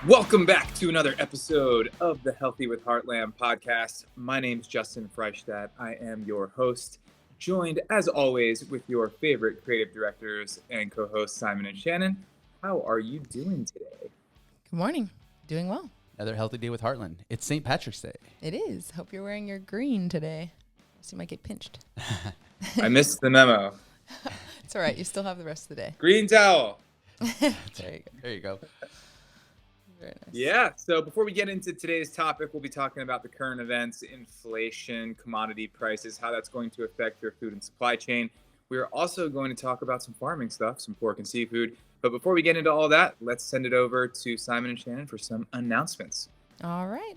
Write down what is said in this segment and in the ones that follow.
Welcome back to another episode of the Healthy with Heartland podcast. My name is Justin Freistadt. I am your host, joined as always with your favorite creative directors and co-hosts Simon and Shannon. How are you doing today? Good morning. Doing well. Another healthy day with Heartland. It's St. Patrick's Day. It is. Hope you're wearing your green today. So you might get pinched. I missed the memo. It's all right. You still have the rest of the day. Green towel. There you go. Very nice. Yeah, so before we get into today's topic, we'll be talking about the current events, inflation, commodity prices, how that's going to affect your food and supply chain. We are also going to talk about some farming stuff, some pork and seafood. But before we get into all that, let's send it over to Simon and Shannon for some announcements. All right.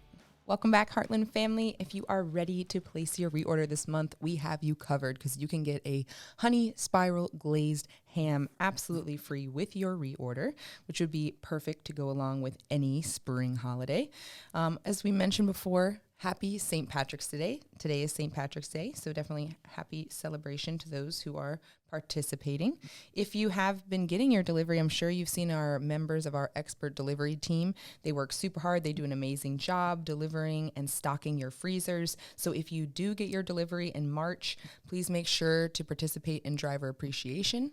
Welcome back, Heartland family. If you are ready to place your reorder this month, we have you covered because you can get a honey spiral glazed ham absolutely free with your reorder, which would be perfect to go along with any spring holiday. As we mentioned before, happy St. Patrick's Day. Today is St. Patrick's Day, so definitely happy celebration to those who are participating. If you have been getting your delivery, I'm sure you've seen our members of our expert delivery team. They work super hard. They do an amazing job delivering and stocking your freezers. So if you do get your delivery in March, please make sure to participate in driver appreciation.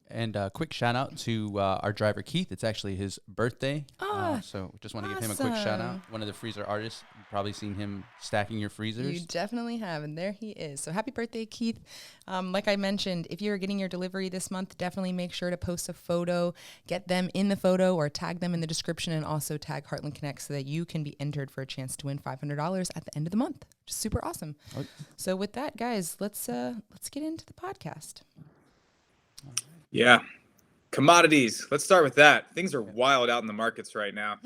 And a quick shout out to our driver, Keith. It's actually his birthday. So just want to give him a quick shout out. One of the freezer artists. You've probably seen him stacking your freezers. You definitely have. And there he is. So happy birthday, Keith. Like I mentioned, if you're getting your delivery this month, definitely make sure to post a photo, get them in the photo or tag them in the description, and also tag Heartland Connect so that you can be entered for a chance to win $500 at the end of the month. Which is super awesome. Okay. So with that, guys, let's get into the podcast. Yeah. Commodities. Let's start with that. Things are wild out in the markets right now.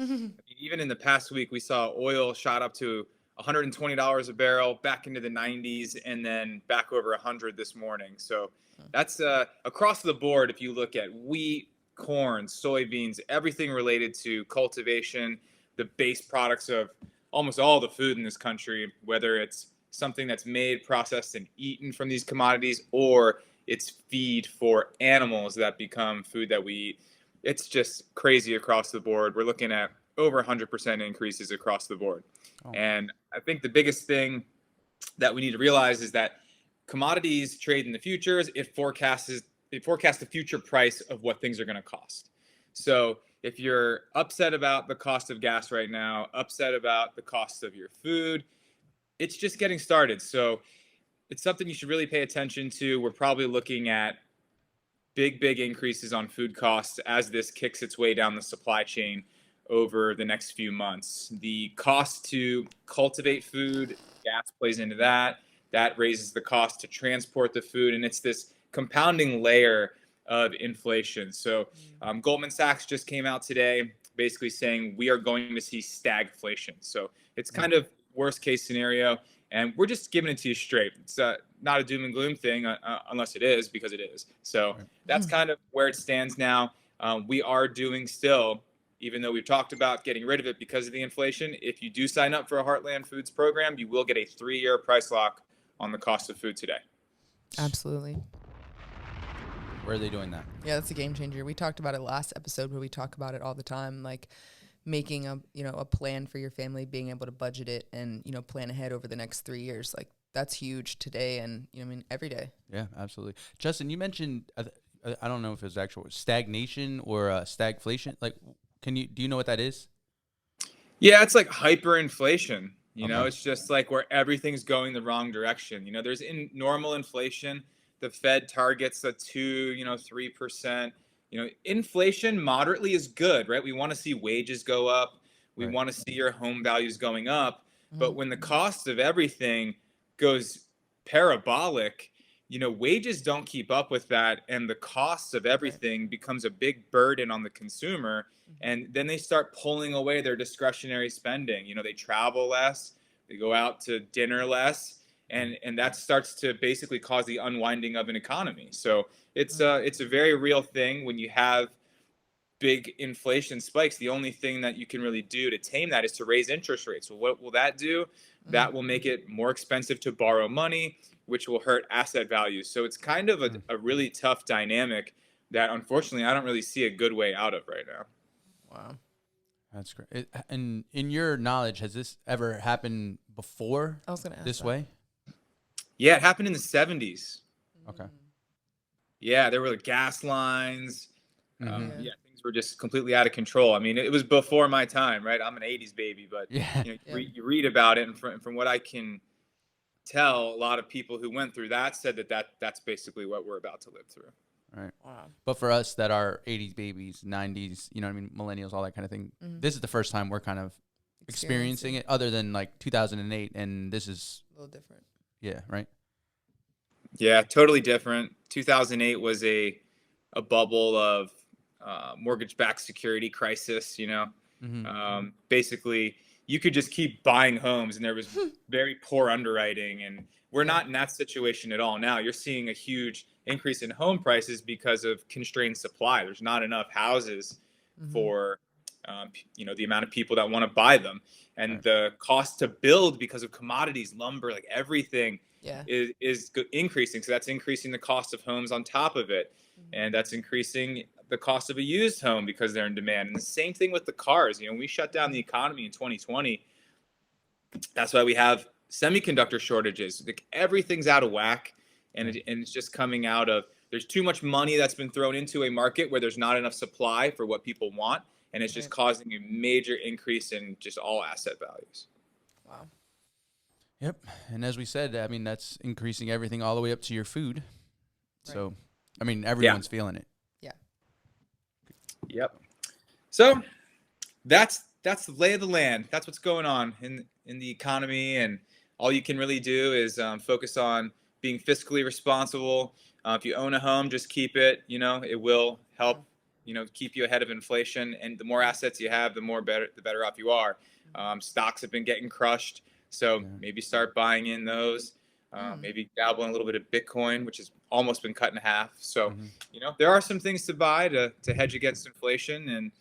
Even in the past week, we saw oil shot up to $120 a barrel, back into the 90s, and then back over 100 this morning. So that's across the board. If you look at wheat, corn, soybeans, everything related to cultivation, the base products of almost all the food in this country, whether it's something that's made, processed, and eaten from these commodities, or it's feed for animals that become food that we eat. It's just crazy across the board. We're looking at over 100% increases across the board. Oh. And I think the biggest thing that we need to realize is that commodities trade in the futures. It forecasts the future price of what things are going to cost. So if you're upset about the cost of gas right now, upset about the cost of your food, it's just getting started. So it's something you should really pay attention to. We're probably looking at big increases on food costs as this kicks its way down the supply chain over the next few months. The cost to cultivate food, gas plays into that. That raises the cost to transport the food, and it's this compounding layer of inflation. So Goldman Sachs just came out today basically saying we are going to see stagflation. So it's kind of worst case scenario. And we're just giving it to you straight. It's not a doom and gloom thing, unless it is, because it is. So that's kind of where it stands now. We are doing still, even though we've talked about getting rid of it because of the inflation, if you do sign up for a Heartland Foods program, you will get a 3-year price lock on the cost of food today. Absolutely. Where are they doing that? Yeah, that's a game changer. We talked about it last episode, but we talk about it all the time. Like, making a plan for your family, being able to budget it and, plan ahead over the next 3 years. Like, that's huge today and, every day. Yeah, absolutely. Justin, you mentioned, I don't know if it's actual stagnation or stagflation. Like, do you know what that is? Yeah, it's like hyperinflation. It's just like where everything's going the wrong direction. There's normal inflation. The Fed targets a 3%. Inflation moderately is good, right? We want to see wages go up. We want to see your home values going up. But when the cost of everything goes parabolic, wages don't keep up with that. And the cost of everything becomes a big burden on the consumer. And then they start pulling away their discretionary spending. They travel less, they go out to dinner less. And that starts to basically cause the unwinding of an economy. So it's a very real thing when you have big inflation spikes. The only thing that you can really do to tame that is to raise interest rates. Well, what will that do? That will make it more expensive to borrow money, which will hurt asset values. So it's kind of a really tough dynamic that unfortunately I don't really see a good way out of right now. Wow. That's great. And in your knowledge, has this ever happened before I was going to ask this that. way? Yeah, it happened in the 70s. Okay. Yeah, there were gas lines. Mhm. Yeah, things were just completely out of control. I mean, it was before my time, right? I'm an 80s baby, but Yeah. you read about it, and from what I can tell, a lot of people who went through that said that's basically what we're about to live through. Right. Wow. But for us that are 80s babies, 90s, you know what I mean, millennials, all that kind of thing, this is the first time we're kind of experiencing it other than like 2008. And this is A little different. Yeah, right. Yeah, totally different. 2008 was a bubble of mortgage-backed security crisis. Basically, you could just keep buying homes, and there was very poor underwriting. And we're not in that situation at all now. You're seeing a huge increase in home prices because of constrained supply. There's not enough houses for the amount of people that want to buy them, and the cost to build because of commodities, lumber, like everything. Is increasing. So that's increasing the cost of homes on top of it. And that's increasing the cost of a used home because they're in demand. And the same thing with the cars. We shut down the economy in 2020. That's why we have semiconductor shortages. Like, everything's out of whack. And it's just coming out of, there's too much money that's been thrown into a market where there's not enough supply for what people want. And it's just causing a major increase in just all asset values. Wow. Yep. And as we said, I mean, that's increasing everything all the way up to your food. Right. So, I mean, everyone's feeling it. Yeah. Yep. So that's the lay of the land. That's what's going on in the economy. And all you can really do is focus on being fiscally responsible. If you own a home, just keep it. It will help, keep you ahead of inflation. And the more assets you have, the better off you are. Stocks have been getting crushed. So maybe start buying in those, maybe dabble in a little bit of Bitcoin, which has almost been cut in half. So, there are some things to buy to hedge against inflation, and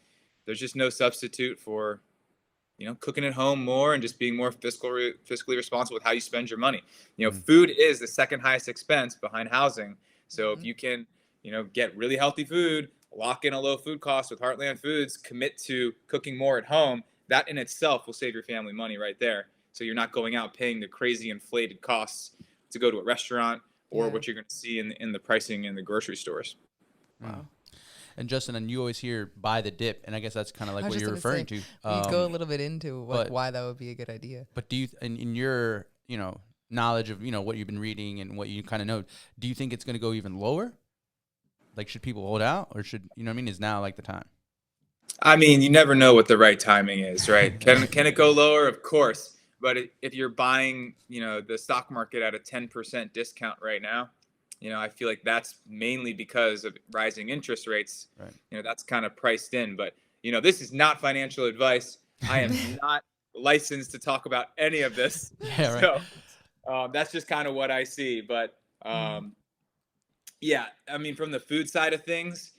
there's just no substitute for, cooking at home more and just being more fiscally responsible with how you spend your money. Food is the second highest expense behind housing. So if you can, get really healthy food, lock in a low food cost with Heartland Foods, commit to cooking more at home, that in itself will save your family money right there. So you're not going out paying the crazy inflated costs to go to a restaurant or what you're going to see in the pricing in the grocery stores. Wow. And Justin, and you always hear buy the dip, and I guess that's kind of like what you're referring to. You go a little bit into why that would be a good idea. But do you, in your knowledge of what you've been reading and what you kind of know, do you think it's going to go even lower? Like, should people hold out, or should is now like the time? I mean, you never know what the right timing is, right? Can it go lower? Of course. But if you're buying, the stock market at a 10% discount right now, I feel like that's mainly because of rising interest rates. Right. That's kind of priced in. But, this is not financial advice. I am not licensed to talk about any of this. Yeah, right. So that's just kind of what I see. But, yeah, I mean, from the food side of things,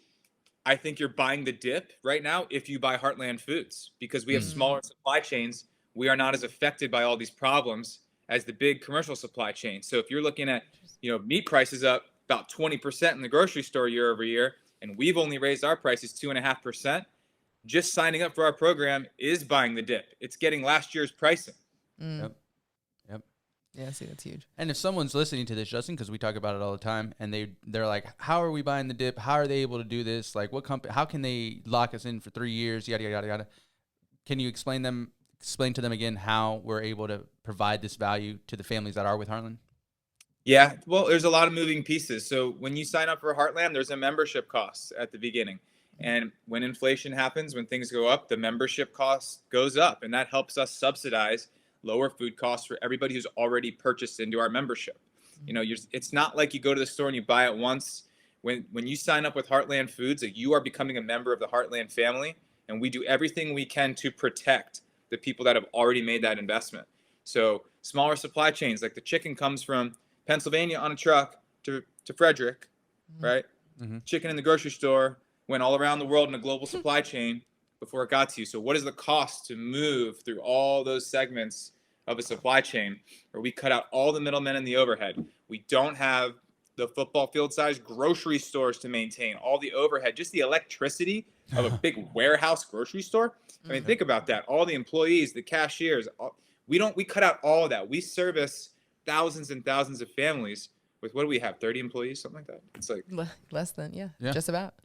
I think you're buying the dip right now if you buy Heartland Foods, because we have smaller supply chains. We are not as affected by all these problems as the big commercial supply chain. So if you're looking at, meat prices up about 20% in the grocery store year over year, and we've only raised our prices 2.5%, just signing up for our program is buying the dip. It's getting last year's pricing. Yep. Yeah, see, that's huge. And if someone's listening to this, Justin, because we talk about it all the time, and they're like, how are we buying the dip? How are they able to do this? Like, what company? How can they lock us in for 3 years? Yada, yada, yada. Can you explain to them again how we're able to provide this value to the families that are with Heartland? Yeah, well, there's a lot of moving pieces. So when you sign up for Heartland, there's a membership cost at the beginning. And when inflation happens, when things go up, the membership cost goes up. And that helps us subsidize lower food costs for everybody who's already purchased into our membership. It's not like you go to the store and you buy it once. When you sign up with Heartland Foods, you are becoming a member of the Heartland family. And we do everything we can to protect the people that have already made that investment. So smaller supply chains, like the chicken comes from Pennsylvania on a truck to Frederick, right? Chicken in the grocery store went all around the world in a global supply chain before it got to you. So what is the cost to move through all those segments of a supply chain where we cut out all the middlemen and the overhead? We don't have the football field size grocery stores to maintain, all the overhead, just the electricity of a big warehouse grocery store. I mean, think about that. All the employees, the cashiers, we cut out all of that. We service thousands and thousands of families with, what do we have, 30 employees, something like that? It's like less than, just about.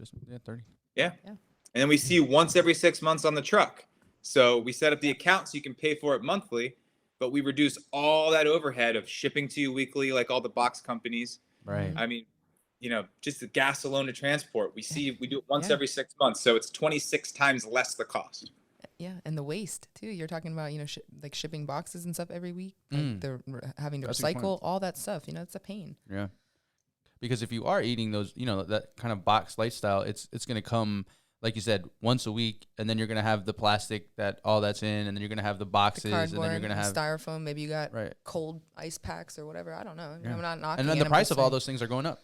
30. Yeah. And then we see you once every 6 months on the truck. So we set up the account so you can pay for it monthly, but we reduce all that overhead of shipping to you weekly, like all the box companies. Right. I mean, just the gas alone to transport, we do it once every 6 months. So it's 26 times less the cost. Yeah, and the waste too. You're talking about, like shipping boxes and stuff every week. Like they're having to recycle all that stuff. It's a pain. Yeah, because if you are eating those, that kind of box lifestyle, it's going to come, like you said, once a week, and then you're going to have the plastic all that's in, and then you're going to have the boxes, the and then you're going to have styrofoam. Maybe you got cold ice packs or whatever. I don't know. Yeah. I'm not knocking. And then the price of all those things are going up.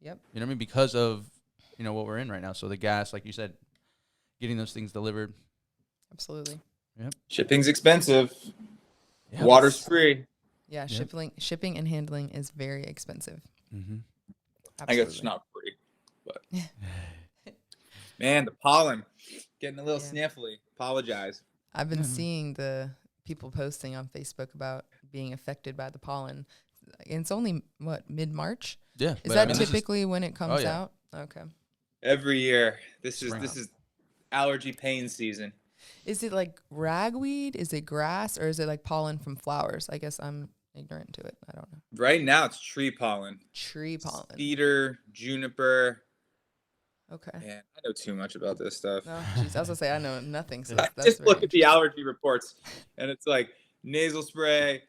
Yep. You know what I mean? Because of what we're in right now. So the gas, like you said, getting those things delivered. Absolutely. Yep. Shipping's expensive. Yep. Water's free. Yeah, shipping and handling is very expensive. Mm-hmm. I guess it's not free, but man, the pollen getting a little sniffly. Apologize. I've been seeing the people posting on Facebook about being affected by the pollen. And it's only mid-March? Yeah. Is that typically when it comes out? Okay. Every year. This is allergy pain season. Is it like ragweed? Is it grass? Or is it like pollen from flowers? I guess I'm ignorant to it. I don't know. Right now it's tree pollen. Tree pollen. Cedar, juniper. Okay. Yeah, I know too much about this stuff. Oh, geez. I was going to say I know nothing. So that's just look at the allergy reports, and it's like nasal spray,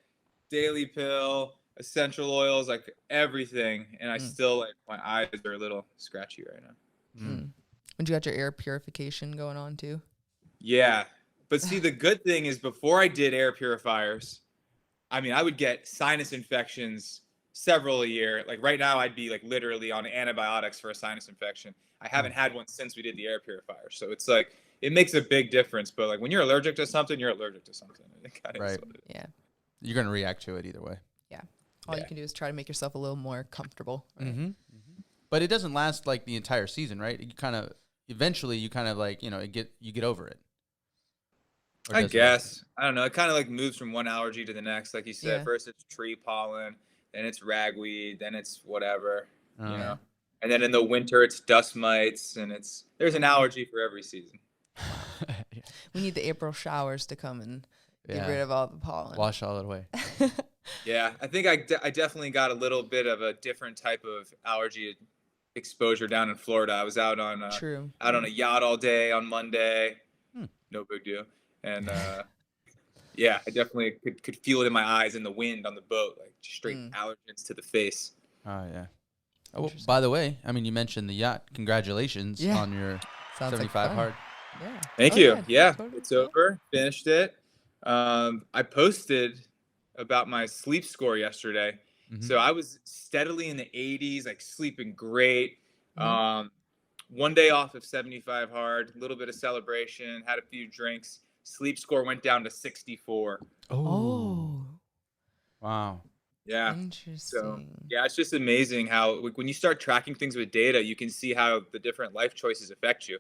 daily pill, essential oils, like everything. And I still, like, my eyes are a little scratchy right now. And you got your air purification going on too? Yeah. But see, the good thing is before I did air purifiers, I mean, I would get sinus infections several a year. Like right now, I'd be like literally on antibiotics for a sinus infection. I haven't had one since we did the air purifier. So it's like, it makes a big difference. But like when you're allergic to something, you're allergic to something. Right. Yeah. You're going to react to it either way. Yeah. All you can do is try to make yourself a little more comfortable. Right? Mm-hmm. But it doesn't last like the entire season, right? Eventually you kind of like, you get over it. I guess. I don't know. It kind of like moves from one allergy to the next. Like you said, Yeah. first it's tree pollen, then it's ragweed, then it's whatever, you know. And then in the winter it's dust mites, and there's an allergy for every season. We need the April showers to come and get rid of all the pollen. Wash all it away. Yeah, I think I definitely got a little bit of a different type of allergy exposure down in Florida. I was out on a yacht all day on Monday. No big deal. And yeah, I definitely could feel it in my eyes in the wind on the boat, like straight allergens to the face. Oh yeah. Oh, well, by the way, I mean, you mentioned the yacht. Congratulations on your 75 hard. Yeah. Thank you. Yeah, totally. it's over. Finished it. I posted about my sleep score yesterday. So I was steadily in the 80s, like sleeping great. 1 day off of 75 hard, a little bit of celebration, had a few drinks. Sleep score went down to 64. Oh. Wow. Yeah. Interesting. So, yeah, it's just amazing how when you start tracking things with data, you can see how the different life choices affect you.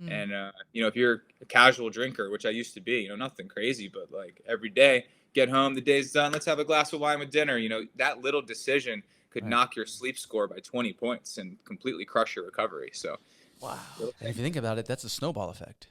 And, if you're a casual drinker, which I used to be, nothing crazy, but like every day, get home, the day's done, let's have a glass of wine with dinner. That little decision could knock your sleep score by 20 points and completely crush your recovery. So, wow. And if you think about it, that's a snowball effect.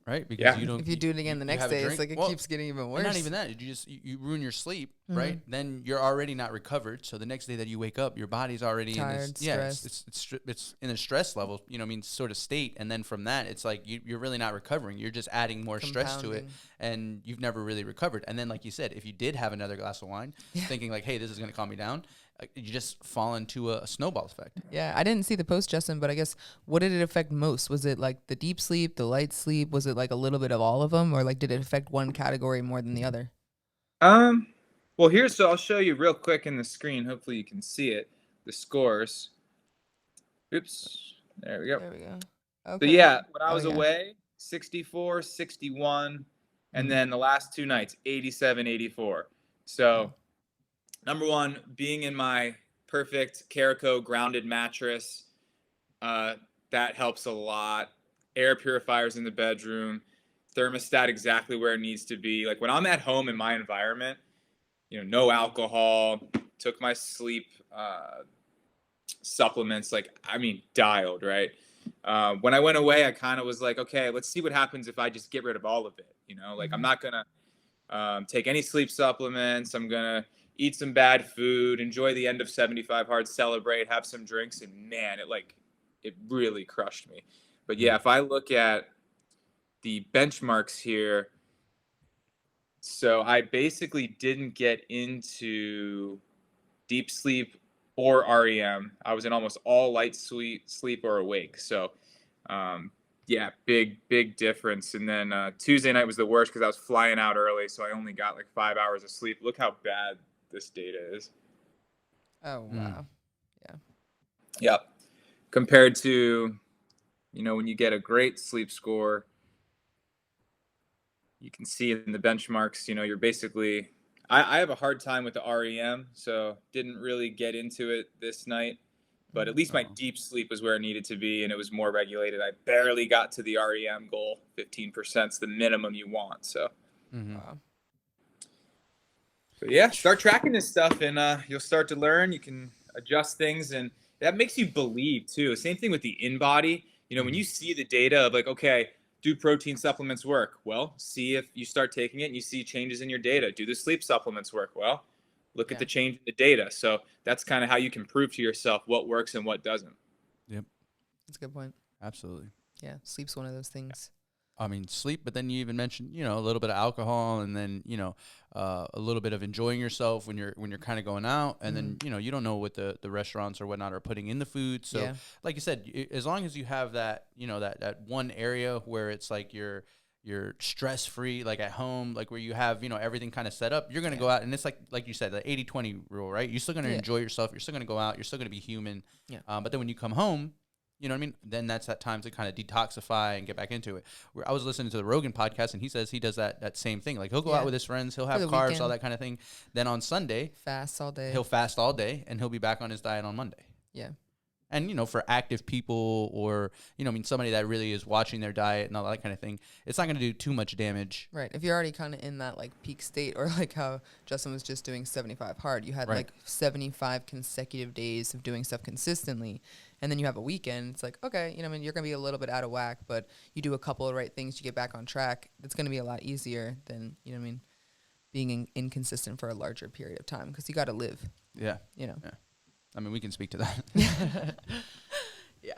Right? Because if you do it again the next day, it's like it keeps getting even worse. Not even that. You ruin your sleep, right? Then you're already not recovered. So the next day that you wake up, your body's already tired, in this, it's in a stress level, sort of state. And then from that, it's like you're really not recovering. You're just adding more stress to it, and you've never really recovered. And then, like you said, if you did have another glass of wine, thinking like, hey, this is going to calm me down, you just fall into a snowball effect. Yeah, I didn't see the post, Justin, but I guess what did it affect most? Was it like the deep sleep, the light sleep? Was it like a little bit of all of them, or like did it affect one category more than the other? Well, so I'll show you real quick in the screen. Hopefully you can see it. The scores. Oops. There we go. There we go. Okay. So yeah, when I was away, 64, 61, and then the last 2 nights, 87, 84. So number one, being in my perfect Caraco grounded mattress. That helps a lot. Air purifiers in the bedroom, thermostat exactly where it needs to be. Like when I'm at home in my environment, no alcohol, took my sleep supplements, dialed, right? When I went away, I kind of was like, okay, let's see what happens if I just get rid of all of it. I'm not going to take any sleep supplements. I'm going to eat some bad food, enjoy the end of 75 hard, celebrate, have some drinks. And man, it really crushed me. But yeah, if I look at the benchmarks here, so I basically didn't get into deep sleep or REM. I was in almost all light sleep or awake. So, yeah, big difference. And then Tuesday night was the worst because I was flying out early, so I only got like 5 hours of sleep. Look how bad this data is. Oh, wow. Yeah. Yep. Compared to, when you get a great sleep score, you can see in the benchmarks, you're basically, I have a hard time with the REM, so didn't really get into it this night, but at least my deep sleep was where it needed to be, and it was more regulated. I barely got to the REM goal. 15% is the minimum you want. So, but yeah, start tracking this stuff, and you'll start to learn. You can adjust things, and that makes you believe too. Same thing with the InBody. When you see the data of like, okay, do protein supplements work? Well, see if you start taking it and you see changes in your data. Do the sleep supplements work? Well, look at the change in the data. So that's kind of how you can prove to yourself what works and what doesn't. Yep. That's a good point. Absolutely. Yeah. Sleep's one of those things. I mean, sleep, but then you even mentioned, a little bit of alcohol, and then, a little bit of enjoying yourself when you're kind of going out, and then, you don't know what the restaurants or whatnot are putting in the food. So like you said, as long as you have that, that one area where it's like you're stress-free, like at home, like where you have, everything kind of set up, you're going to go out, and it's like you said, the 80-20 rule, right? You're still going to enjoy yourself. You're still going to go out. You're still going to be human. Yeah. But then when you come home, you know what I mean? Then that's that time to kind of detoxify and get back into it. I was listening to the Rogan podcast, and he says he does that same thing. Like he'll go out with his friends, he'll have carbs, weekend, all that kind of thing. Then on Sunday, fast all day. He'll fast all day, and he'll be back on his diet on Monday. Yeah. And, for active people or, somebody that really is watching their diet and all that kind of thing, it's not going to do too much damage. Right. If you're already kind of in that, like, peak state, or like how Justin was just doing 75 hard, you had, like, 75 consecutive days of doing stuff consistently, and then you have a weekend. It's like, okay, you're going to be a little bit out of whack, but you do a couple of right things, you get back on track. It's going to be a lot easier than, being inconsistent for a larger period of time, because you got to live. Yeah. Yeah. I mean, we can speak to that. Yeah.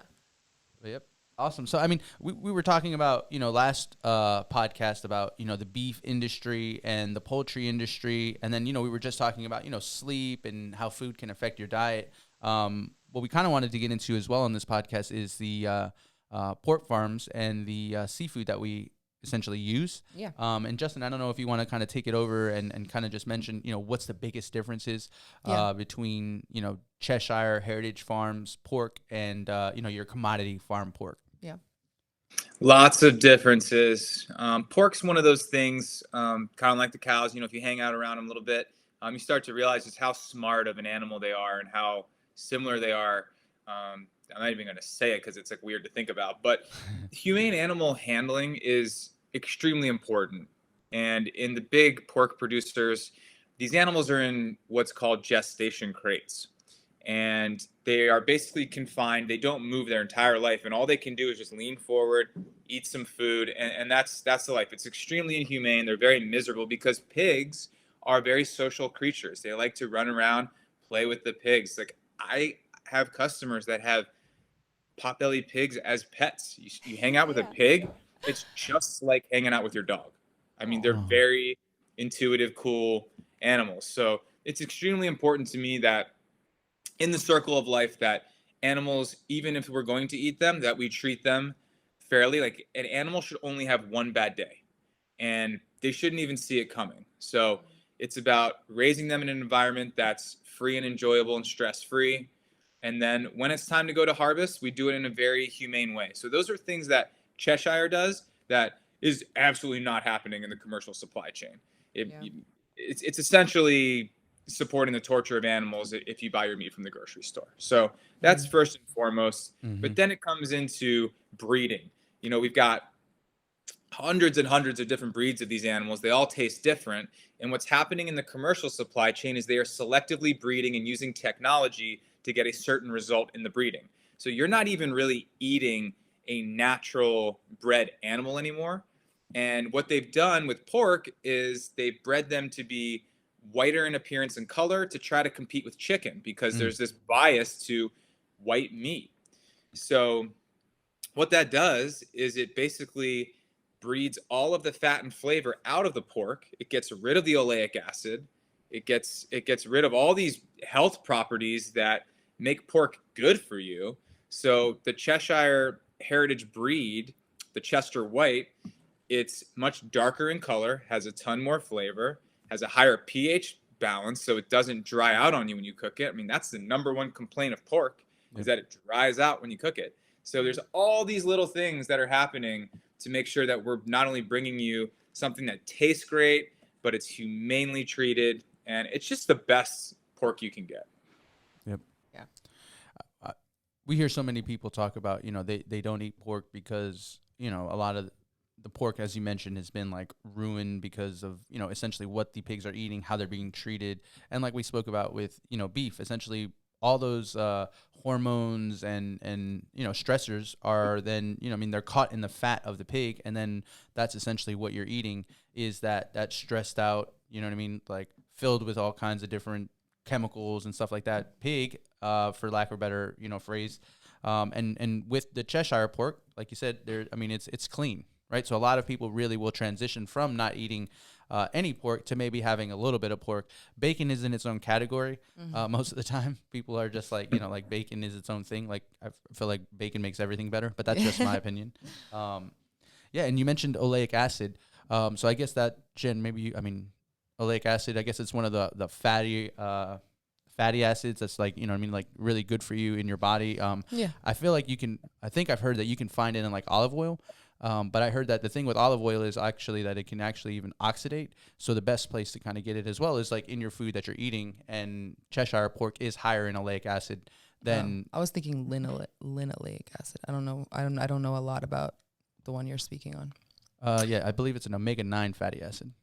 But yep. Awesome. So, I mean, we were talking about, last podcast about, the beef industry and the poultry industry. And then, we were just talking about, sleep and how food can affect your diet. What we kind of wanted to get into as well on this podcast is the pork farms and the seafood that we essentially use. Yeah. And Justin, I don't know if you want to kind of take it over and kind of just mention, what's the biggest differences between, Cheshire Heritage Farms pork and, your commodity farm pork. Yeah. Lots of differences. Pork's one of those things, kind of like the cows, if you hang out around them a little bit, you start to realize just how smart of an animal they are and how similar they are. I'm not even going to say it because it's like weird to think about, but humane animal handling is extremely important. And in the big pork producers, these animals are in what's called gestation crates. And they are basically confined. They don't move their entire life. And all they can do is just lean forward, eat some food. And that's the life. It's extremely inhumane. They're very miserable because pigs are very social creatures. They like to run around, play with the pigs. Like I have customers that have potbelly pigs as pets. You hang out with a pig, it's just like hanging out with your dog. I mean, they're very intuitive, cool animals. So it's extremely important to me that in the circle of life that animals, even if we're going to eat them, that we treat them fairly. Like an animal should only have one bad day, and they shouldn't even see it coming. So it's about raising them in an environment that's free and enjoyable and stress-free. And then when it's time to go to harvest, we do it in a very humane way. So those are things that Cheshire does that is absolutely not happening in the commercial supply chain. It's essentially supporting the torture of animals if you buy your meat from the grocery store. So that's first and foremost. But then it comes into breeding. We've got hundreds and hundreds of different breeds of these animals. They all taste different. And what's happening in the commercial supply chain is they are selectively breeding and using technology to get a certain result in the breeding. So you're not even really eating a natural bred animal anymore. And what they've done with pork is they've bred them to be whiter in appearance and color to try to compete with chicken, because there's this bias to white meat. So what that does is it basically breeds all of the fat and flavor out of the pork. It gets rid of the oleic acid. It gets rid of all these health properties that make pork good for you. So the Cheshire heritage breed, the Chester White, it's much darker in color, has a ton more flavor, has a higher pH balance, so it doesn't dry out on you when you cook it. I mean, that's the number one complaint of pork, is that it dries out when you cook it. So there's all these little things that are happening to make sure that we're not only bringing you something that tastes great, but it's humanely treated, and it's just the best pork you can get. Yep. Yeah. We hear so many people talk about, they don't eat pork because, a lot of the pork, as you mentioned, has been like ruined because of, essentially what the pigs are eating, how they're being treated. And like we spoke about with, beef, essentially all those hormones and stressors are then, they're caught in the fat of the pig. And then that's essentially what you're eating, is that stressed out, like filled with all kinds of different chemicals and stuff like that pig, for lack of a better, phrase. And with the Cheshire pork, like you said, it's clean, right? So a lot of people really will transition from not eating any pork to maybe having a little bit of pork. Bacon is in its own category. Most of the time, people are just like, like bacon is its own thing. Like I feel like bacon makes everything better, but that's just my opinion. Yeah, and you mentioned oleic acid. So I guess that, Jen, oleic acid, I guess it's one of the fatty acids that's like, like really good for you in your body. Yeah. I feel like I think I've heard that you can find it in like olive oil. But I heard that the thing with olive oil is actually that it can actually even oxidate. So the best place to kind of get it as well is like in your food that you're eating. And Cheshire pork is higher in oleic acid than. I was thinking linoleic acid. I don't know. I don't know a lot about the one you're speaking on. Yeah, I believe it's an omega-9 fatty acid.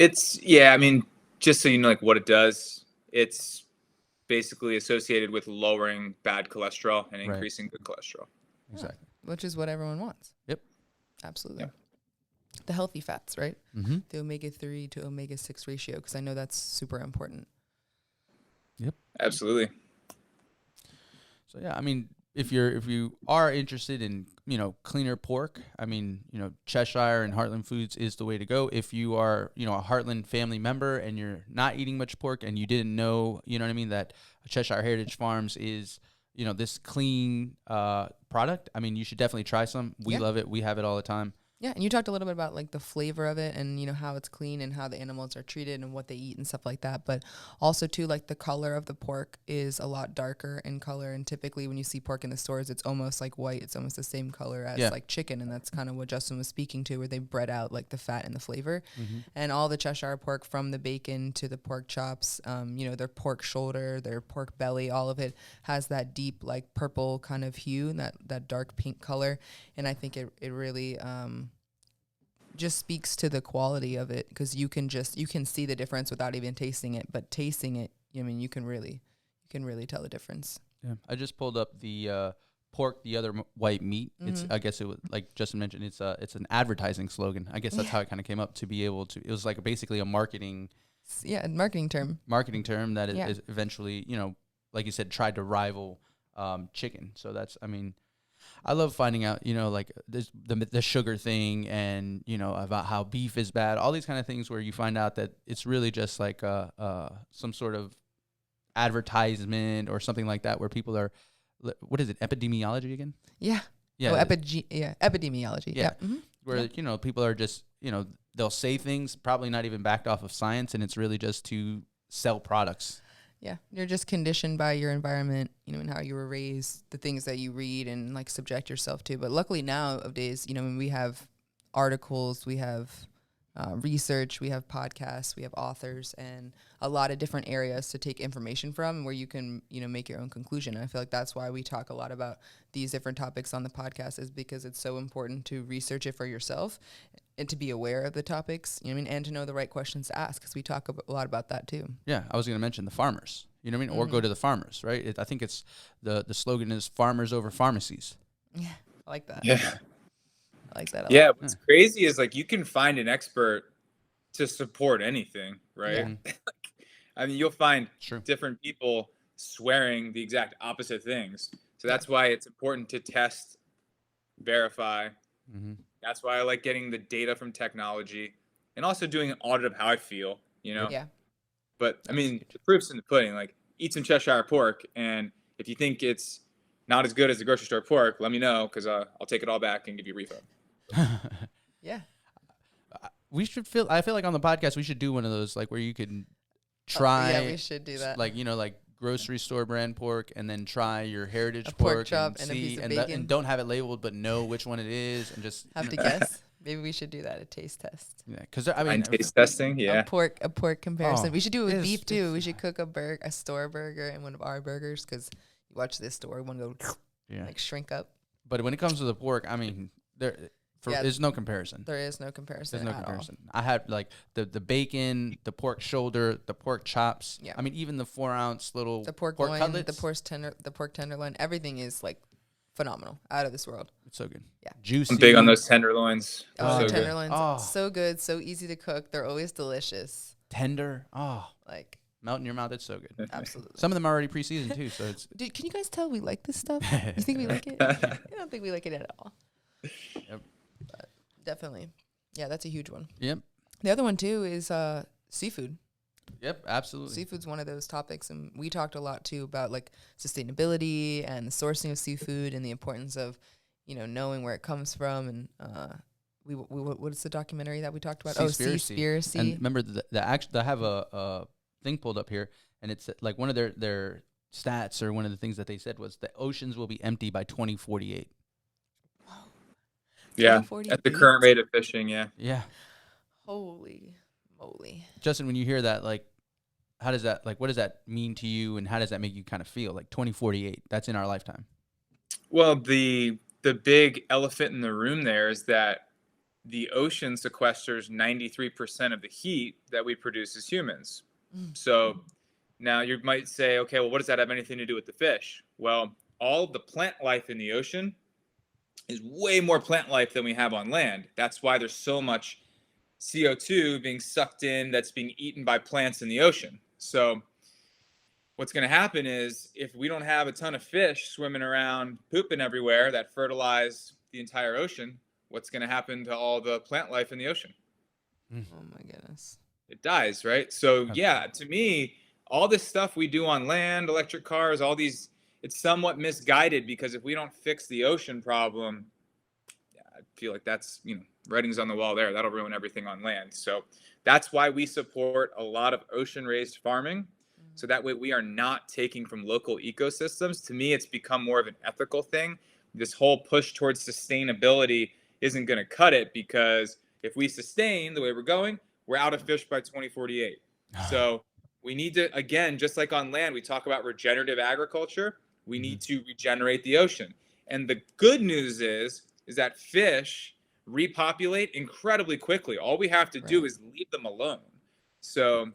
Just so you know, like what it does, it's basically associated with lowering bad cholesterol and increasing good cholesterol. Exactly. Which is what everyone wants. Yep. Absolutely. Yeah. The healthy fats, right? Mm-hmm. The omega-3 to omega-6 ratio, because I know that's super important. Yep. Absolutely. So yeah, if you are interested in, cleaner pork, Cheshire and Heartland Foods is the way to go. If you are, a Heartland family member and you're not eating much pork and you didn't know, that Cheshire Heritage Farms is, this clean product, you should definitely try some. We love it. We have it all the time. Yeah, and you talked a little bit about like the flavor of it and, how it's clean and how the animals are treated and what they eat and stuff like that. But also, too, like the color of the pork is a lot darker in color. And typically when you see pork in the stores, it's almost like white. It's almost the same color as like chicken. And that's kind of what Justin was speaking to, where they bred out like the fat and the flavor. Mm-hmm. And all the Cheshire pork, from the bacon to the pork chops, their pork shoulder, their pork belly, all of it has that deep like purple kind of hue, that dark pink color. And I think it really just speaks to the quality of it, because you can see the difference without even tasting it. But tasting it, you can really tell the difference. Yeah, I just pulled up the pork, the other white meat. Mm-hmm. It's, I guess it was, like Justin mentioned, it's an advertising slogan. I guess that's how it kind of came up, to be able to. It was like basically a marketing term that is eventually, like you said, tried to rival chicken. So that's, I love finding out, like the sugar thing and, about how beef is bad, all these kind of things where you find out that it's really just like some sort of advertisement or something like that, where people are, what is it, epidemiology again? Yeah. Yeah. Oh, epidemiology. Yeah. Mm-hmm. Where, people are just, they'll say things probably not even backed off of science, and it's really just to sell products. Yeah, you're just conditioned by your environment, and how you were raised, the things that you read and like subject yourself to. But luckily nowadays, we have articles, we have research, we have podcasts, we have authors, and a lot of different areas to take information from where you can, make your own conclusion. And I feel like that's why we talk a lot about these different topics on the podcast, is because it's so important to research it for yourself and to be aware of the topics, and to know the right questions to ask, because we talk a lot about that too. Yeah, I was going to mention the farmers, or go to the farmers, right? I think it's the slogan is farmers over pharmacies. Yeah, I like that. Yeah. I like that. Yeah, what's crazy is like you can find an expert to support anything, right? Yeah. I mean, you'll find True. different people swearing the exact opposite things. So that's why it's important to test, verify. Mm-hmm. That's why I like getting the data from technology and also doing an audit of how I feel, Yeah. But I mean, the proof's in the pudding. Like, eat some Cheshire pork, and if you think it's not as good as the grocery store pork, let me know, because I'll take it all back and give you a refund. Yeah. I feel like on the podcast we should do one of those, like, where you can try. Yeah, we should do that. Like, like grocery store brand pork, and then try your heritage A pork pork chop and and a see, piece of and, bacon. and don't have it labeled, but know which one it is, and just Have to guess. Maybe we should do that, a taste test. Yeah, because I mean, Blind taste testing, yeah. A pork comparison. Oh, We should do it with it's- beef too. We should cook a store burger and one of our burgers, because you watch this store, one go yeah. like shrink up. But when it comes to the pork, I mean, there's no comparison. There is no comparison. There's no at comparison. I had like the bacon, the pork shoulder, the pork chops. Yeah. I mean, even the 4-ounce little all. The pork loin, cutlets. the pork tenderloin, everything is like phenomenal, out of this world. It's so good. Yeah. Juicy. I'm big on those tenderloins. Oh, So good. tenderloins, Oh. so good, so easy to cook. They're always delicious. Tender. Oh, Like, melt in your mouth. It's so good. absolutely. Some of them are already pre-seasoned too, so it's. Dude, can you guys tell we like this stuff? You think we like it? I don't think we like it at all. Yep. But definitely. Yeah, that's a huge one. Yep. The other one too is seafood. Yep. Absolutely. Seafood's one of those topics, and we talked a lot too about like sustainability and the sourcing of seafood and the importance of, knowing where it comes from. And what is the documentary that we talked about? Seaspiracy. And remember, I have a thing pulled up here, and it's like one of their stats, or one of the things that they said was the oceans will be empty by 2048. Yeah, 2048? at the current rate of fishing, yeah. Yeah. Holy moly. Justin, when you hear that, like, how does that, like, what does that mean to you, and how does that make you kind of feel? Like 2048, that's in our lifetime. Well, the big elephant in the room there is that the ocean sequesters 93% of the heat that we produce as humans. So now you might say, okay, well, what does that have anything to do with the fish? Well, all the plant life in the ocean is way more plant life than we have on land. That's why there's so much CO2 being sucked in that's being eaten by plants in the ocean. So what's going to happen is, if we don't have a ton of fish swimming around pooping everywhere that fertilize the entire ocean, what's going to happen to all the plant life in the ocean? Oh my goodness. It dies, right? So yeah, to me, all this stuff we do on land, electric cars, all these, it's somewhat misguided, because if we don't fix the ocean problem, I feel like that's, writing's on the wall there. That'll ruin everything on land. So that's why we support a lot of ocean-raised farming. So that way we are not taking from local ecosystems. To me, it's become more of an ethical thing. This whole push towards sustainability isn't going to cut it, because if we sustain the way we're going, we're out of fish by 2048. So we need to, again, just like on land, we talk about regenerative agriculture. We need to regenerate the ocean. And the good news is that fish repopulate incredibly quickly. All we have to do is leave them alone. So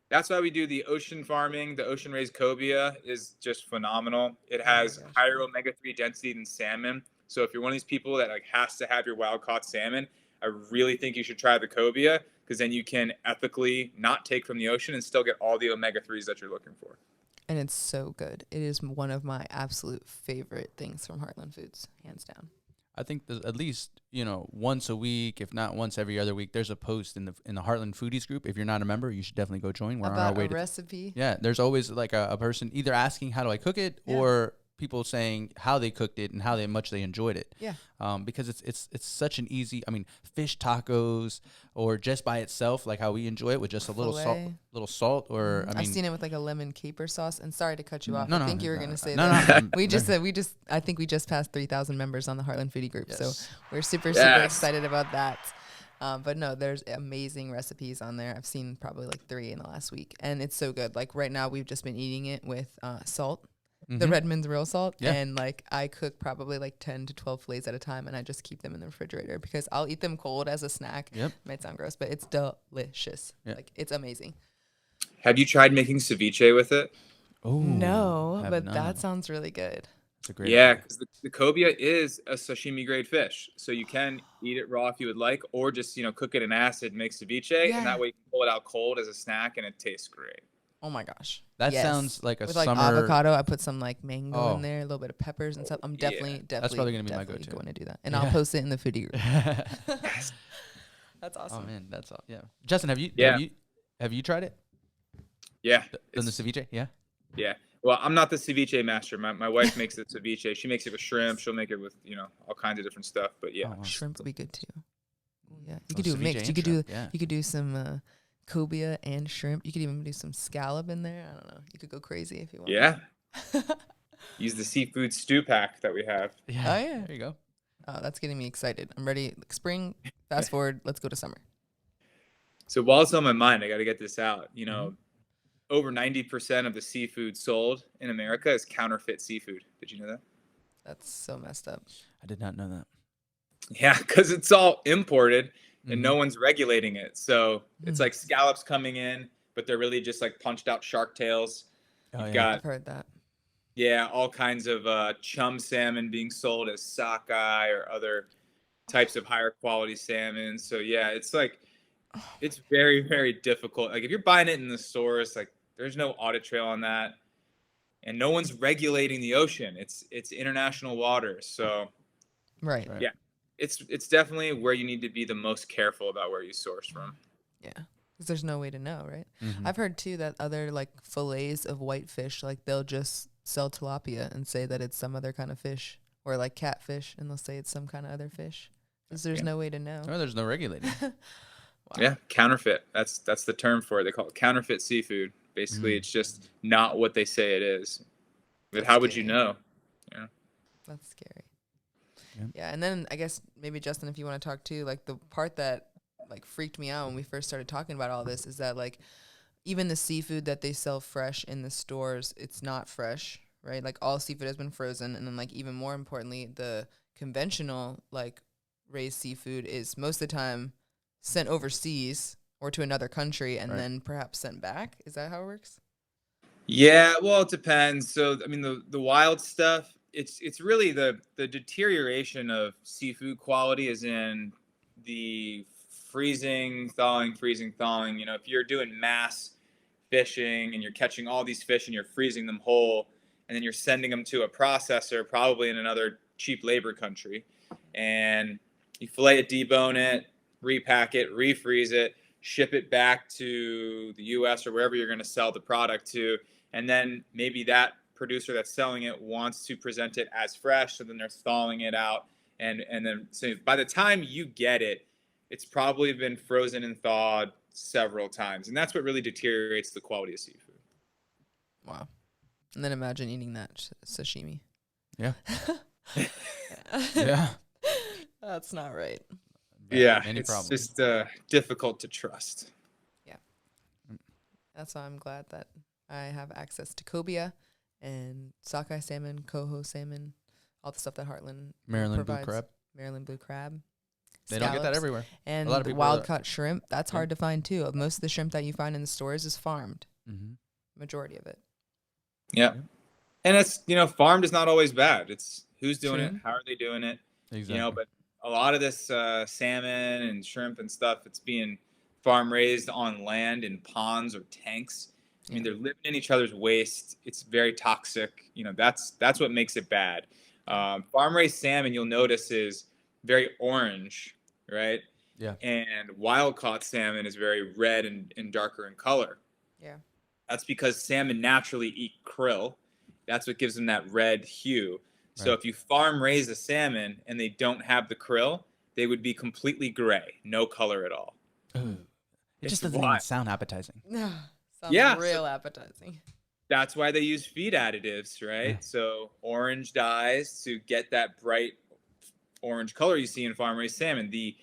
that's why we do the ocean farming. The ocean raised cobia is just phenomenal. It has higher omega-3 density than salmon. So if you're one of these people that like has to have your wild caught salmon, I really think you should try the cobia, because then you can ethically not take from the ocean and still get all the omega-3s that you're looking for. And it's so good. It is one of my absolute favorite things from Heartland Foods, hands down. I think there's at least, once a week, if not once every other week, there's a post in the Heartland Foodies group. If you're not a member, you should definitely go join. We're on our way a recipe. Yeah, there's always like a person either asking how do I cook it, or people saying how they cooked it and how much they enjoyed it. Yeah. Because it's such an easy, fish tacos, or just by itself, like how we enjoy it with just a little salt, or I've seen it with like a lemon caper sauce. And sorry to cut you off. No, I think you were going to say no, that. No, I think we just passed 3,000 members on the Heartland Foodie group. Yes. So we're super Yes. excited about that. But no, there's amazing recipes on there. I've seen probably like 3 in the last week, and it's so good. Like right now, we've just been eating it with salt, the Redmond's real salt, and like I cook probably like 10 to 12 fillets at a time, and I just keep them in the refrigerator because I'll eat them cold as a snack. Yep. Might sound gross, but it's delicious. Yep. Like it's amazing. Have you tried making ceviche with it? Oh No, but that sounds really good. It's a great Yeah, idea. because the cobia is a sashimi grade fish, so you can eat it raw if you would like, or just cook it in acid, make ceviche, and that way you can pull it out cold as a snack, and it tastes great. Oh my gosh. That sounds like a with summer. like avocado. I put some like mango in there, a little bit of peppers and stuff. I'm Yeah. definitely That's probably gonna be my go-to. going to do that, and I'll post it in the foodie group. That's awesome. Oh man, that's all. Yeah, Justin, have you tried it? Yeah. Done the ceviche? Yeah. Yeah. Well, I'm not the ceviche master. My wife makes the ceviche. She makes it with shrimp. She'll make it with, all kinds of different stuff. But yeah. Oh, wow. Shrimp would be good too. Yeah, you Oh, could do a ceviche mix. and You could shrimp, do yeah. you could do some cobia and shrimp. You could even do some scallop in there. I don't know. You could go crazy if you want. Yeah. Use the seafood stew pack that we have. Yeah. Oh, yeah. There you go. Oh, that's getting me excited. I'm ready. Like, spring. Fast forward. Let's go to summer. So while it's on my mind, I got to get this out. Over 90% of the seafood sold in America is counterfeit seafood. Did you know that? That's so messed up. I did not know that. Yeah, because it's all imported and no one's regulating it. So it's like scallops coming in, but they're really just like punched out shark tails. Oh, You've yeah. I've heard that. all kinds of chum salmon being sold as sockeye or other types of higher quality salmon. So yeah, it's like, it's very, very difficult. Like if you're buying it in the stores, like there's no audit trail on that. And no one's regulating the ocean. It's international waters. So Right. yeah, it's definitely where you need to be the most careful about where you source from. Yeah. Because there's no way to know, right? Mhm. I've heard too that other like fillets of whitefish, like they'll just sell tilapia and say that it's some other kind of fish, or like catfish, and they'll say it's some kind of other fish. Because there's no way to know. Oh, there's no regulating. Wow. Yeah, counterfeit. That's the term for it. They call it counterfeit seafood. Basically, it's just not what they say it is. But how would you know? Yeah. That's scary. Yep. Yeah, and then I guess maybe Justin, if you want to talk too, like the part that like freaked me out when we first started talking about all this is that like even the seafood that they sell fresh in the stores, it's not fresh, right? Like all seafood has been frozen, and then like even more importantly, the conventional like raised seafood is most of the time sent overseas or to another country and then perhaps sent back. Is that how it works? Yeah, well, it depends. So, I mean, the wild stuff, it's really the deterioration of seafood quality is in the freezing, thawing. If you're doing mass fishing and you're catching all these fish and you're freezing them whole, and then you're sending them to a processor, probably in another cheap labor country, and you fillet it, debone it, repack it, refreeze it, ship it back to the U.S. or wherever you're going to sell the product to, and then maybe that producer that's selling it wants to present it as fresh, so then they're thawing it out, and then so by the time you get it, it's probably been frozen and thawed several times, and that's what really deteriorates the quality of seafood. Wow. And then imagine eating that sashimi. Yeah. Yeah. That's not right. Yeah, Any it's problem. just difficult to trust. That's why I'm glad that I have access to cobia and sockeye salmon, coho salmon, all the stuff that Heartland Maryland blue provides. crab. Maryland blue crab. They don't get that scallops, everywhere. And A lot of the people wild are- caught shrimp, that's hard to find too. Most of the shrimp that you find in the stores is farmed. Mm-hmm. Majority of it. Yeah. And it's, farmed is not always bad. It's who's doing it, True. how are they doing it, Exactly. but a lot of this salmon and shrimp and stuff, it's being farm raised on land in ponds or tanks. I mean, they're living in each other's waste. It's very toxic. That's what makes it bad. Farm raised salmon, you'll notice, is very orange, right? Yeah. And wild caught salmon is very red and darker in color. Yeah. That's because salmon naturally eat krill. That's what gives them that red hue. So Right. if you farm raise a salmon and they don't have the krill, they would be completely gray, no color at all. Ooh. It It's just doesn't wild. even sound appetizing. Sounds Yeah, real appetizing. That's why they use feed additives, right? Yeah. So orange dyes to get that bright orange color you see in farm raised salmon. The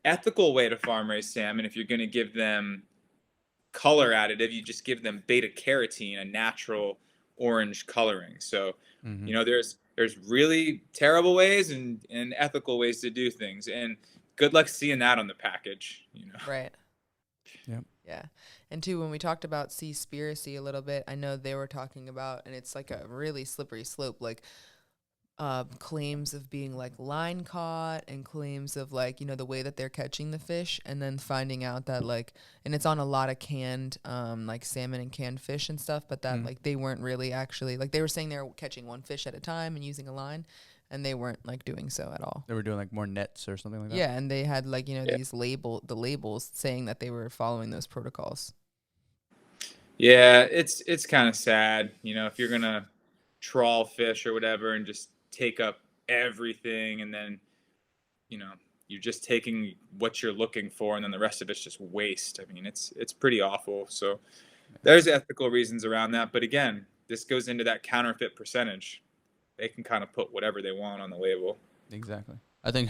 ethical way to farm raised salmon, if you're going to give them color additive, you just give them beta carotene, a natural orange coloring. So, Mm-hmm. you know, there's really terrible ways and ethical ways to do things. And good luck seeing that on the package, you know. Right. Yep. Yeah. And too, when we talked about Seaspiracy a little bit, I know they were talking about, and it's like a really slippery slope, like claims of being like line caught and claims of like, you know, the way that they're catching the fish, and then finding out that like, and it's on a lot of canned like salmon and canned fish and stuff, but that like they weren't really actually, like they were saying they were catching one fish at a time and using a line, and they weren't like doing so at all. They were doing like more nets or something like that. Yeah, and they had like, you know, these labels saying that they were following those protocols. Yeah, it's kind of sad, you know, if you're gonna trawl fish or whatever and just take up everything, and then, you know, you're just taking what you're looking for, and then the rest of it's just waste. I mean, it's pretty awful. So there's ethical reasons around that, but again, this goes into that counterfeit percentage. They can kind of put whatever they want on the label. Exactly. I think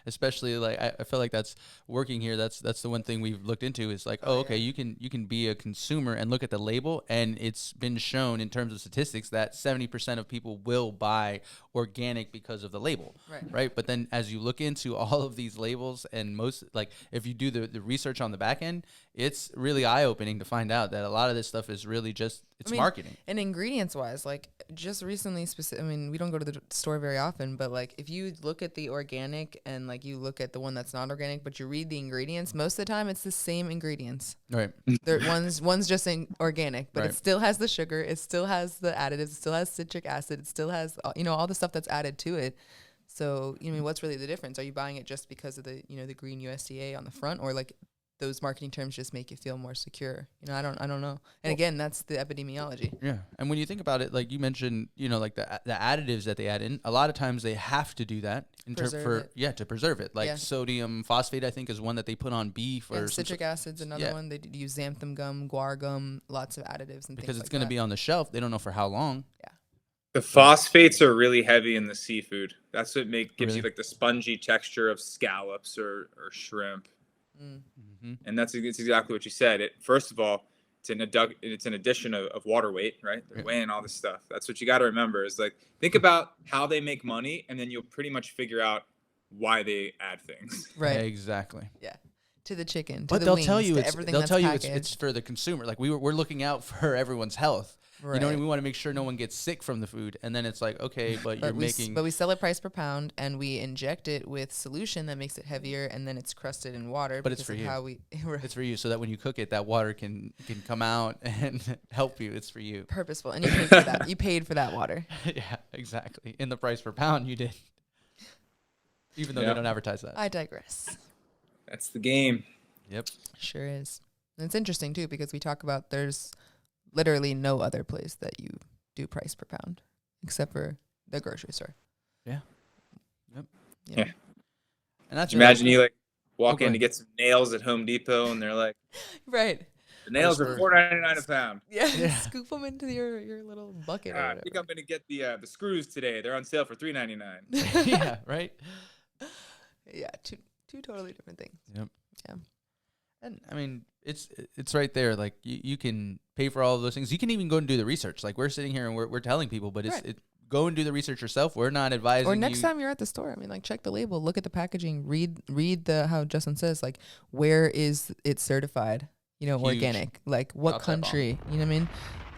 especially like I feel like that's working here. That's the one thing we've looked into is like, okay, you can be a consumer and look at the label, and it's been shown in terms of statistics that 70% of people will buy organic because of the label. Right. But then as you look into all of these labels, and most, like if you do the research on the back end, it's really eye opening to find out that a lot of this stuff is really just marketing. And ingredients wise, like just recently, I mean, we don't go to the store very often, but like if you look at the organic and like you look at the one that's not organic, but you read the ingredients, most of the time it's the same ingredients. Right. One's just organic, but it still has the sugar, it still has the additives, it still has citric acid, it still has, you know, all the stuff that's added to it. So, you know, what's really the difference? Are you buying it just because of the, you know, the green USDA on the front, or like those marketing terms just make you feel more secure? You know, I don't know. And again, that's the epidemiology. Yeah. And when you think about it, like you mentioned, you know, like the additives that they add in, a lot of times they have to do that to preserve it. Like sodium phosphate, I think, is one that they put on beef, or citric acid's another one. They use xanthan gum, guar gum, lots of additives and because things it's going to be on the shelf. They don't know for how long. Yeah. The phosphates are really heavy in the seafood. That's what gives you like the spongy texture of scallops or shrimp. Mm-hmm. And it's exactly what you said. First of all, it's an addition of water weight, right? They're weighing all this stuff. That's what you got to remember is like, think about how they make money, and then you'll pretty much figure out why they add things. Right. Exactly. Yeah. To the chicken, but the they'll wings, tell you packaged. it's for the consumer. Like we're looking out for everyone's health. Right. You know what I mean? We want to make sure no one gets sick from the food. And then it's like, okay, but we sell it price per pound, and we inject it with solution that makes it heavier, and then it's crusted in water. But it's for you. It's for you, so that when you cook it, that water can come out and help you. It's for you. Purposeful. And you paid for that. You paid for that water. Yeah, exactly. In the price per pound, you did. Even though they don't advertise that. I digress. That's the game. Yep. Sure is. And it's interesting, too, because we talk about there's literally no other place that you do price per pound except for the grocery store. Yeah. Yep. Yeah. And that's imagine you like walk in to get some nails at Home Depot, and they're like, right. The nails are $4.99 a pound. Yeah. Scoop them into your little bucket. I think I'm gonna get the screws today. They're on sale for $3.99. Yeah. Right. Yeah. Two totally different things. Yep. Yeah. And I mean, it's right there. Like you can pay for all of those things. You can even go and do the research. Like we're sitting here and we're telling people, but go and do the research yourself. We're not advising. Or next time you're at the store, I mean, like check the label, look at the packaging, read how Justin says, like where is it certified? You know, organic. Like what country? You know what I mean?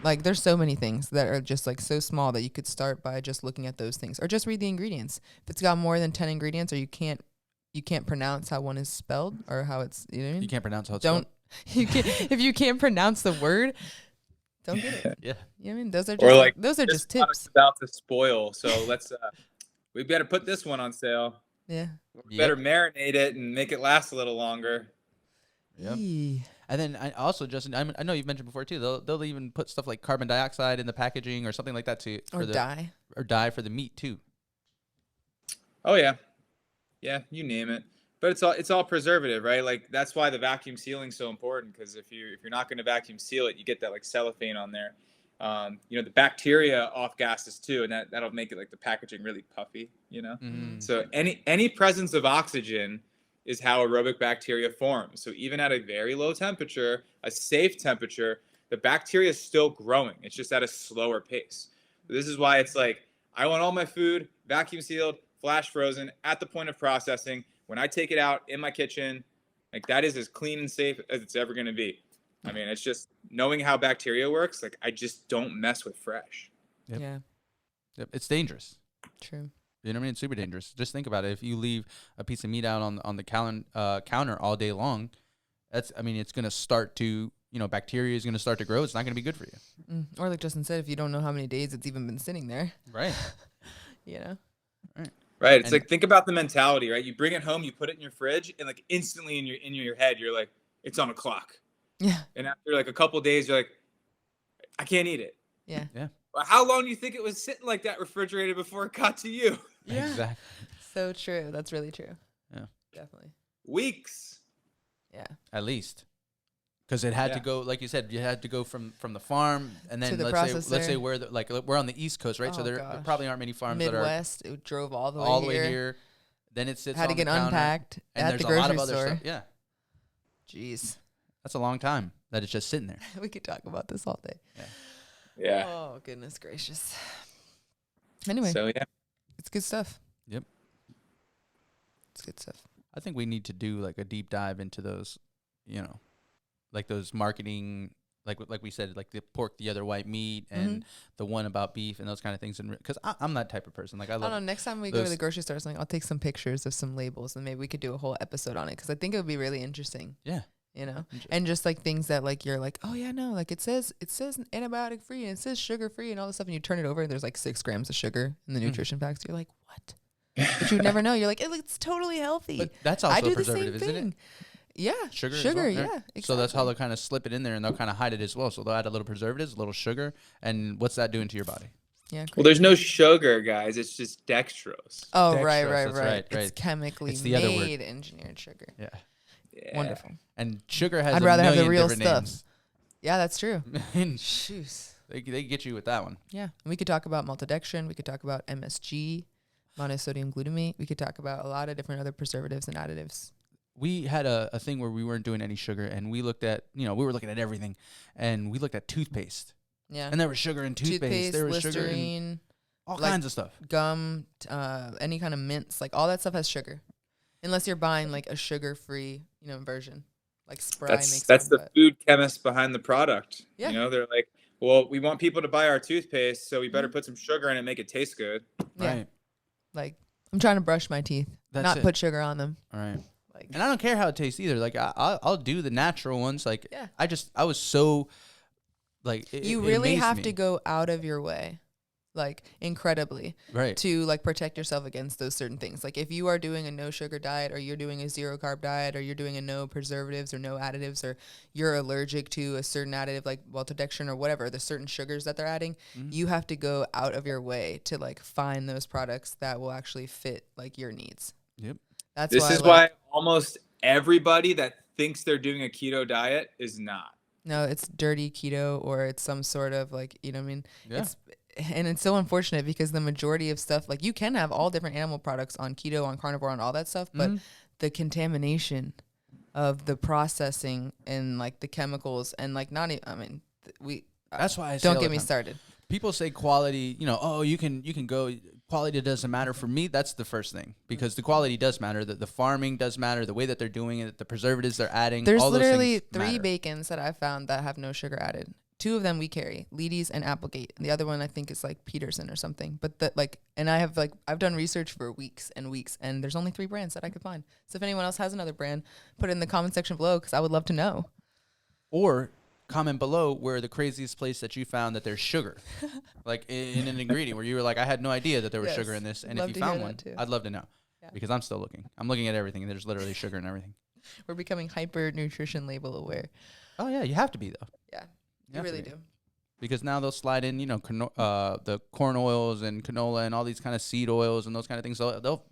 Like there's so many things that are just like so small that you could start by just looking at those things, or just read the ingredients. If it's got more than 10 ingredients, or you can't pronounce how one is spelled, or how it's, you know what I mean? You can't pronounce how it's spelled. If you can't pronounce the word, don't get it. Yeah. You know what I mean? Those are just tips. About to spoil, so let's we better put this one on sale. Yeah. We better marinate it and make it last a little longer. Yep. And then I also, Justin, I know you've mentioned before too. They'll even put stuff like carbon dioxide in the packaging or something like that too. Dye for the meat too. Oh yeah. Yeah, you name it. But it's all preservative, right? Like that's why the vacuum sealing is so important, because if you're not going to vacuum seal it, you get that like cellophane on there. You know, the bacteria off gases too, and that'll make it like the packaging really puffy, you know? Mm. So any presence of oxygen is how aerobic bacteria form. So even at a very low temperature, a safe temperature, the bacteria is still growing. It's just at a slower pace. This is why it's like, I want all my food vacuum sealed, flash frozen at the point of processing. When I take it out in my kitchen, like that is as clean and safe as it's ever going to be. I mean, it's just knowing how bacteria works. Like I just don't mess with fresh. Yep. Yeah, Yep. It's dangerous. true. You know what I mean? It's super dangerous. Just think about it. If you leave a piece of meat out on the counter all day long, it's going to start to, bacteria is going to start to grow. It's not going to be good for you. Or like Justin said, if you don't know how many days it's even been sitting there, Right. Right. It's like, think about the mentality, right? You bring it home, you put it in your fridge, and like instantly in your head, you're like, it's on a clock. Yeah. And after like a couple of days, you're like, I can't eat it. Yeah. Yeah. Well, how long do you think it was sitting like that refrigerated before it got to you? Yeah. Exactly. So true. That's really true. Yeah. Definitely. Weeks. Yeah. At least. Because it had to go, like you said, you had to go from the farm, and then To the let's say processor. we're on the East Coast, right? So Oh, there gosh. probably aren't many farms Midwest, it drove all the that way are all the here. way here. Then it sits Had to on get the counter, unpacked and at there's the a lot grocery of other store. stuff. Yeah, Jeez. that's a long time that it's just sitting there. We could talk about this all day. Yeah. Oh, goodness gracious. Anyway, So yeah. it's good stuff. Yep. It's good stuff. I think we need to do like a deep dive into those, like those marketing, like we said, like the pork, the other white meat, and the one about beef and those kind of things. And because I'm that type of person, like I I don't know. love. Next time we go to the grocery store, I'll take some pictures of some labels, and maybe we could do a whole episode on it because I think it would be really interesting. Yeah. And just like things that like you're like, oh yeah, no, like it says antibiotic free and it says sugar free and all this stuff, and you turn it over and there's like 6 grams of sugar in the nutrition packs. You're like, what? But you would never know. You're like, it's totally healthy. But that's also I a do the preservative, same isn't thing. it? Yeah, Sugar, as sugar, well, yeah. right? Exactly. So that's how they'll kind of slip it in there, and they'll kind of hide it as well. So they'll add a little preservatives, a little sugar, and what's that doing to your body? Yeah. Well, there's no sugar, guys. It's just dextrose. Oh, Dextrose, right. that's right, It's right. chemically It's the other word. made engineered sugar. Yeah. Yeah. Wonderful. And sugar has I'd a rather have the million real different stuff. names. Yeah, that's true. And Shoes. they get you with that one. Yeah. And we could talk about maltodextrin. We could talk about MSG, monosodium glutamate. We could talk about a lot of different other preservatives and additives. We had a thing where we weren't doing any sugar, and we looked at, we were looking at everything, and we looked at toothpaste. Yeah. And there was sugar in toothpaste. There was sugar in Listerine, all like kinds of stuff. gum, any kind of mints, like all that stuff has sugar. Unless you're buying like a sugar-free, version. Like Spry makes That's some, the food chemist behind the product. Yeah. They're like, well, we want people to buy our toothpaste, so we better put some sugar in it and make it taste good. Yeah. Right. Like I'm trying to brush my teeth, That's not it. put sugar on them. All right. Like And I don't care how it tastes either. Like I'll do the natural ones. Like Yeah. I was so like you it really amazed have me. to go out of your way, like incredibly, Right. to like protect yourself against those certain things. Like if you are doing a no sugar diet, or you're doing a 0 carb diet, or you're doing a no preservatives or no additives, or you're allergic to a certain additive like maltodextrin or whatever, the certain sugars that they're adding, you have to go out of your way to like find those products that will actually fit like your needs. Yep. That's This why is why almost everybody that thinks they're doing a keto diet is not. No, it's dirty keto, or it's some sort of like, you know what I mean? Yeah. It's so unfortunate because the majority of stuff, like you can have all different animal products on keto, on carnivore, on all that stuff, but the contamination of the processing and like the chemicals and like not even, That's why I say don't all get the me time. started. People say quality, you can go, quality doesn't matter. For me, that's the first thing, because the quality does matter. The farming does matter. The way that they're doing it, the preservatives they're adding. There's all those literally things 3 matter. bacons that I found that have no sugar added. 2 of them we carry, Leedy's and Applegate. And the other one I think is like Peterson or something. But and I've done research for weeks and weeks, and there's only 3 brands that I could find. So if anyone else has another brand, put it in the comment section below because I would love to know. Or comment below where the craziest place that you found that there's sugar, like in an ingredient where you were like, I had no idea that there was Yes. sugar in this. And Love if to you hear found that one, too. I'd love to know, Yeah. because I'm still looking. I'm looking at everything, and there's literally sugar in everything. We're becoming hyper nutrition label aware. Oh yeah, you have to be though. Yeah, you have to really be. do. Because now they'll slide in, the corn oils and canola and all these kind of seed oils and those kind of things. So they'll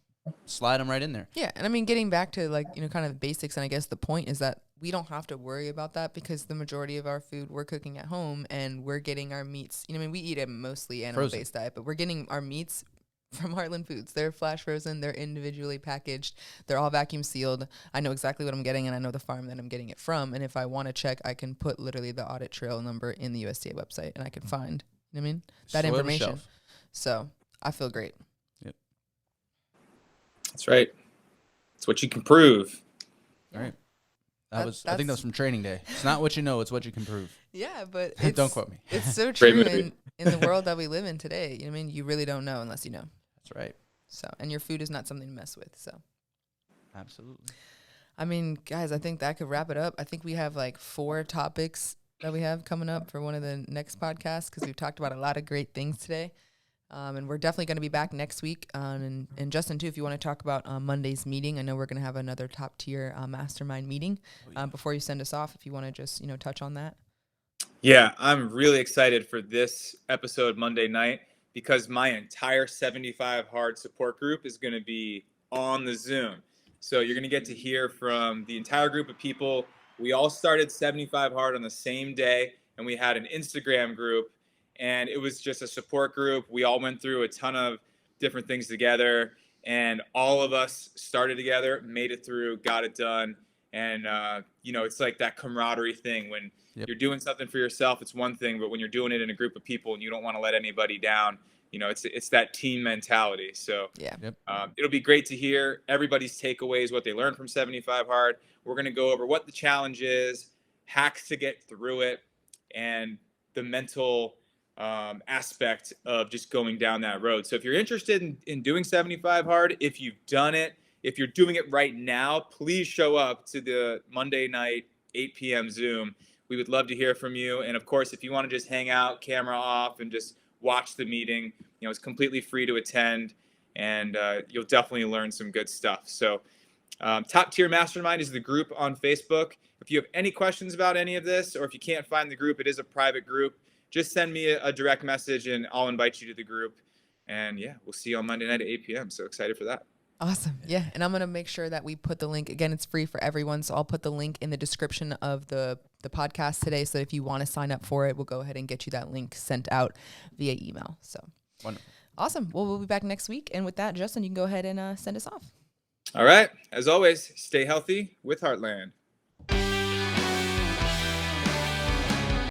slide them right in there. Yeah, and I mean, getting back to like, kind of the basics, and I guess the point is that we don't have to worry about that because the majority of our food we're cooking at home, and we're getting our meats. We eat a mostly animal-based diet, but we're getting our meats from Heartland Foods. They're flash frozen. They're individually packaged. They're all vacuum sealed. I know exactly what I'm getting, and I know the farm that I'm getting it from. And if I want to check, I can put literally the audit trail number in the USDA website, and I can find, you know what I mean, that Soil to information. shelf. So I feel great. That's right. It's what you can prove. All right. That- I think that was from training day. It's not what you know, it's what you can prove. Yeah, but it's, Don't quote me. It's so Great true movie. in the world that we live in today. You know what I mean? You really don't know unless you know. That's right. So, and your food is not something to mess with. So, Absolutely. I mean, guys, I think that could wrap it up. I think we have like 4 topics that we have coming up for one of the next podcasts because we've talked about a lot of great things today. And we're definitely going to be back next week. And Justin, too, if you want to talk about Monday's meeting, I know we're going to have another top tier mastermind meeting. Before you send us off, if you want to just, touch on that. Yeah, I'm really excited for this episode Monday night because my entire 75 Hard support group is going to be on the Zoom. So you're going to get to hear from the entire group of people. We all started 75 Hard on the same day, and we had an Instagram group. And it was just a support group. We all went through a ton of different things together, and all of us started together, made it through, got it done. And, it's like that camaraderie thing. When you're doing something for yourself, it's one thing, but when you're doing it in a group of people and you don't want to let anybody down, it's that team mentality. So it'll be great to hear everybody's takeaways, what they learned from 75 Hard. We're going to go over what the challenge is, hacks to get through it, and the mental aspect of just going down that road. So if you're interested in doing 75 Hard, if you've done it, if you're doing it right now, please show up to the Monday night 8 p.m. Zoom. We would love to hear from you. And of course, if you want to just hang out, camera off, and just watch the meeting, it's completely free to attend, and you'll definitely learn some good stuff. So Top Tier Mastermind is the group on Facebook. If you have any questions about any of this, or if you can't find the group, it is a private group. Just send me a direct message and I'll invite you to the group. And we'll see you on Monday night at 8 p.m. So excited for that. Awesome. Yeah. And I'm going to make sure that we put the link. Again, it's free for everyone. So I'll put the link in the description of the podcast today. So if you want to sign up for it, we'll go ahead and get you that link sent out via email. So Wonderful. Awesome. Well, we'll be back next week. And with that, Justin, you can go ahead and send us off. All right. As always, stay healthy with Heartland.